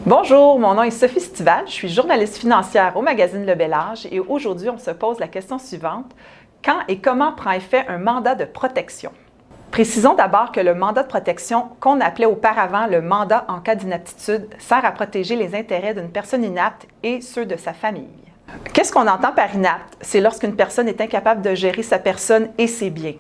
Bonjour, mon nom est Sophie Stival, je suis journaliste financière au magazine Le Bel Âge et aujourd'hui on se pose la question suivante. Quand et comment prend effet un mandat de protection? Précisons d'abord que le mandat de protection, qu'on appelait auparavant le mandat en cas d'inaptitude, sert à protéger les intérêts d'une personne inapte et ceux de sa famille. Qu'est-ce qu'on entend par inapte? C'est lorsqu'une personne est incapable de gérer sa personne et ses biens.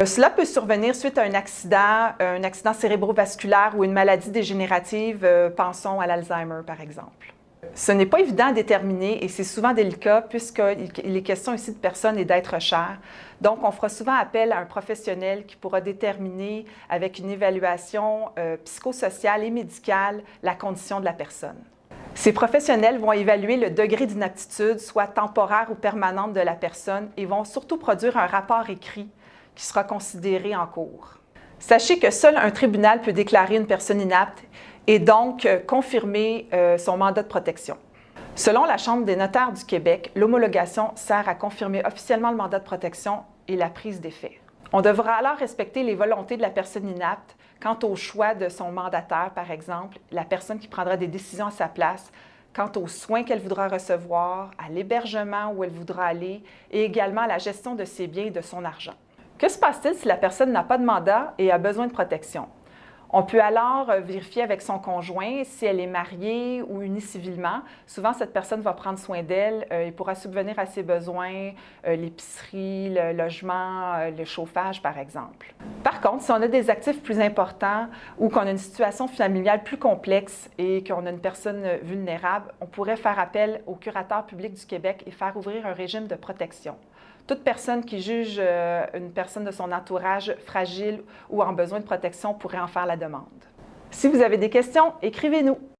Cela peut survenir suite à un accident cérébrovasculaire ou une maladie dégénérative, pensons à l'Alzheimer par exemple. Ce n'est pas évident à déterminer et c'est souvent délicat puisqu'il est question ici de personnes et d'êtres chers. Donc, on fera souvent appel à un professionnel qui pourra déterminer avec une évaluation psychosociale et médicale la condition de la personne. Ces professionnels vont évaluer le degré d'inaptitude, soit temporaire ou permanente de la personne et vont surtout produire un rapport écrit qui sera considéré en cours. Sachez que seul un tribunal peut déclarer une personne inapte et donc confirmer son mandat de protection. Selon la Chambre des notaires du Québec, l'homologation sert à confirmer officiellement le mandat de protection et la prise d'effet. On devra alors respecter les volontés de la personne inapte quant au choix de son mandataire, par exemple, la personne qui prendra des décisions à sa place, quant aux soins qu'elle voudra recevoir, à l'hébergement où elle voudra aller et également à la gestion de ses biens et de son argent. Que se passe-t-il si la personne n'a pas de mandat et a besoin de protection? On peut alors vérifier avec son conjoint si elle est mariée ou unie civilement. Souvent, cette personne va prendre soin d'elle et pourra subvenir à ses besoins, l'épicerie, le logement, le chauffage, par exemple. Par contre, si on a des actifs plus importants ou qu'on a une situation familiale plus complexe et qu'on a une personne vulnérable, on pourrait faire appel au curateur public du Québec et faire ouvrir un régime de protection. Toute personne qui juge une personne de son entourage fragile ou en besoin de protection pourrait en faire la demande. Si vous avez des questions, écrivez-nous.